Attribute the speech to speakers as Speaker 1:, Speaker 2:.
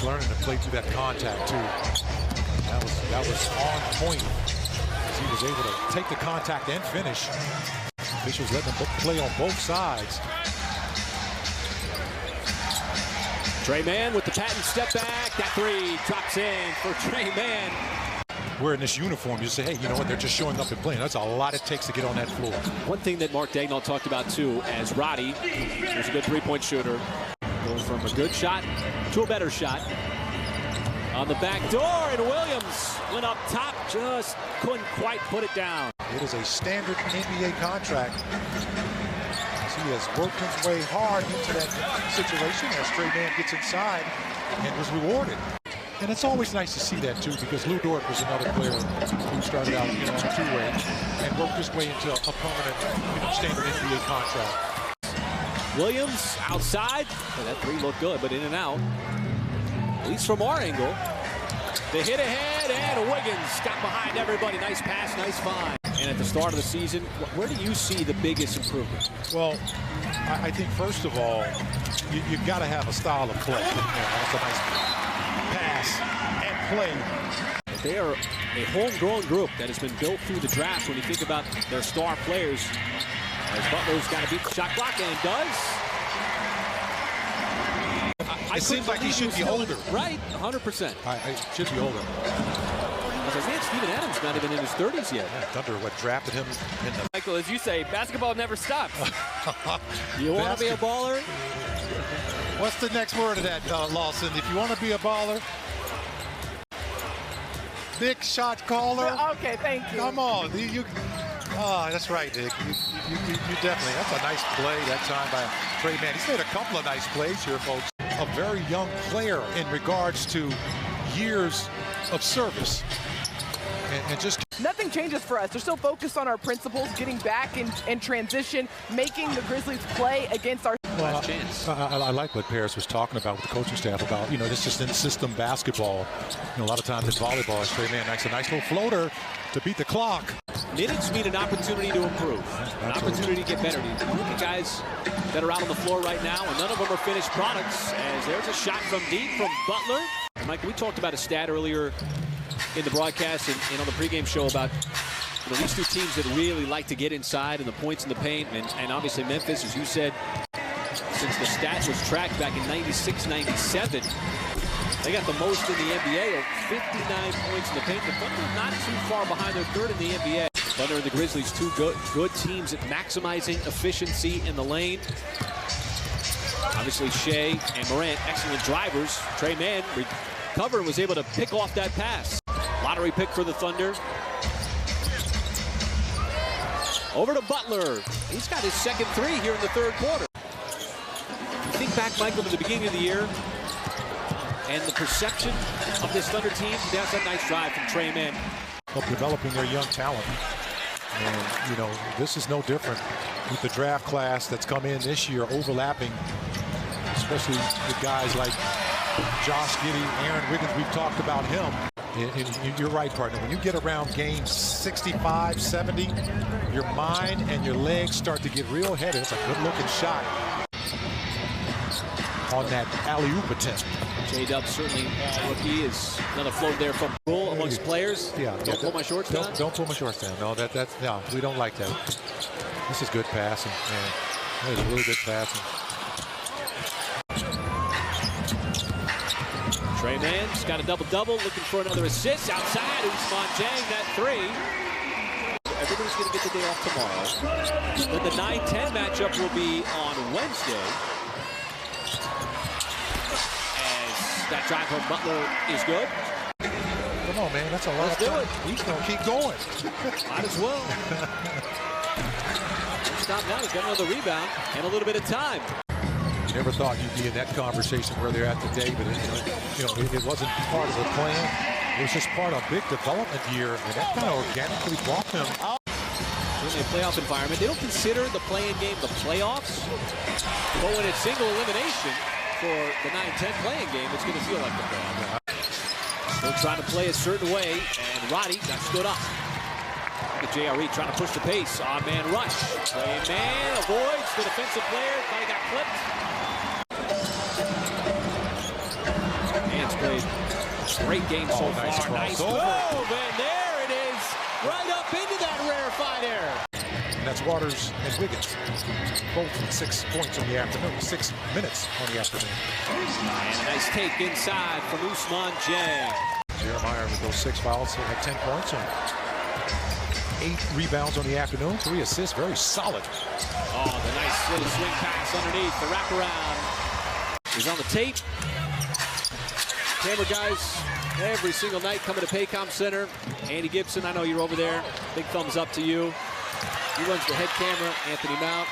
Speaker 1: He's learning to play through that contact too. That was on point. He was able to take the contact and finish. Officials letting him play on both sides.
Speaker 2: Tre Mann with the patent step back. That three drops in for Tre Mann.
Speaker 1: We're in this uniform. You say, hey, you know what? They're just showing up and playing. That's a lot it takes to get on that floor.
Speaker 2: One thing that Mark Dagnall talked about too, as Roddy, who's a good three-point shooter, goes from a good shot to a better shot. On the back door, and Williams went up top, just couldn't quite put it down.
Speaker 1: It is a standard NBA contract. He has worked his way hard into that situation as Tre Mann gets inside and was rewarded. And it's always nice to see that too, because Lou Dort was another player who started out, on two-way and worked his way into a permanent, standard NBA contract.
Speaker 2: Williams outside. Oh, that three looked good, but in and out. At least from our angle. The hit ahead, and Wiggins got behind everybody. Nice pass, nice find. And at the start of the season, where do you see the biggest improvement?
Speaker 1: Well, I think first of all, you've got to have a style of play. That's a nice pass and play.
Speaker 2: They are a homegrown group that has been built through the draft. When you think about their star players, as Butler's got to beat the shot clock, and does.
Speaker 1: It seems like he should be older.
Speaker 2: Right, 100%.
Speaker 1: I should be older.
Speaker 2: I was like, man, Steven Adams not even in his 30s yet.
Speaker 1: Yeah, Thunder drafted him in the...
Speaker 3: Michael, as you say, basketball never stops.
Speaker 2: You want to be a baller?
Speaker 1: What's the next word of that, Lawson? If you want to be a baller, big shot caller.
Speaker 3: Okay, thank you.
Speaker 1: Come on, that's right, Nick. You definitely. That's a nice play that time by Tre Mann. He's made a couple of nice plays here, folks. A very young player in regards to years of service. And just
Speaker 3: nothing changes for us. They're still focused on our principles, getting back in transition, making the Grizzlies play against our
Speaker 2: last chance.
Speaker 1: I like what Paris was talking about with the coaching staff about, this just in-system basketball. A lot of times in volleyball, Tre Mann makes a nice little floater to beat the clock.
Speaker 2: Minutes mean an opportunity to improve, an opportunity to get better. You look at guys that are out on the floor right now, and none of them are finished products, as there's a shot from deep from Butler. Mike, we talked about a stat earlier in the broadcast and on the pregame show about these two teams that really like to get inside and the points in the paint, and obviously Memphis, as you said, since the stats was tracked back in 96, 97, they got the most in the NBA, of 59 points in the paint. The Thunder not too far behind. They're third in the NBA. Thunder and the Grizzlies, two good teams at maximizing efficiency in the lane. Obviously, Shea and Morant, excellent drivers. Tre Mann recovered and was able to pick off that pass. Lottery pick for the Thunder. Over to Butler. He's got his second three here in the third quarter. You think back, Michael, to the beginning of the year, and the perception of this Thunder team, that's that nice drive from Tre Mann.
Speaker 1: Of developing their young talent. And, this is no different with the draft class that's come in this year, overlapping, especially with guys like Josh Giddey, Aaron Wiggins. We've talked about him. And you're right, partner. When you get around games 65, 70, your mind and your legs start to get real heavy. It's a good-looking shot on that alley-oop attempt.
Speaker 2: J-Dub certainly rookie is another float there from Bull amongst players.
Speaker 1: Yeah,
Speaker 2: don't pull my shorts down.
Speaker 1: Don't pull my shorts down. No, no, we don't like that. This is good passing. That is really good passing.
Speaker 2: Tre Mann's got a double-double, looking for another assist outside. Ousmane Dieng, that three. Everybody's going to get the day off tomorrow. Then the 9-10 matchup will be on Wednesday. That drive from Butler is good.
Speaker 1: Come on, man. That's a lot.
Speaker 2: Let's do it.
Speaker 1: He's going to keep going.
Speaker 2: Might as well. Stop now. He's got another rebound and a little bit of time.
Speaker 1: You never thought you'd be in that conversation where they're at today, but it wasn't part of the plan. It was just part of a big development year, and that kind of organically brought them out.
Speaker 2: In a playoff environment, they don't consider the play-in game the playoffs, but when it's single elimination for the 9-10 playing game, it's going to feel like the playoff. They're trying to play a certain way, and Roddy got stood up. Look at JRE trying to push the pace. On-man rush. Tre Mann avoids the defensive player. Thought he got clipped. Hands played a great game so
Speaker 1: nice
Speaker 2: far.
Speaker 1: cross.
Speaker 2: Nice move, and there it is, right up into that rarefied air.
Speaker 1: And that's Waters and Wiggins, both with 6 points on the afternoon, 6 minutes on the afternoon.
Speaker 2: And a nice take inside from Ousmane Dieng.
Speaker 1: Jeremiah with those 6 fouls, he'll have 10 points and 8 rebounds on the afternoon, 3 assists, very solid.
Speaker 2: Oh, the nice little swing pass underneath, the wraparound. He's on the tape. Camera guys, every single night coming to Paycom Center. Andy Gibson, I know you're over there. Big thumbs up to you. He runs the head camera, Anthony Mount.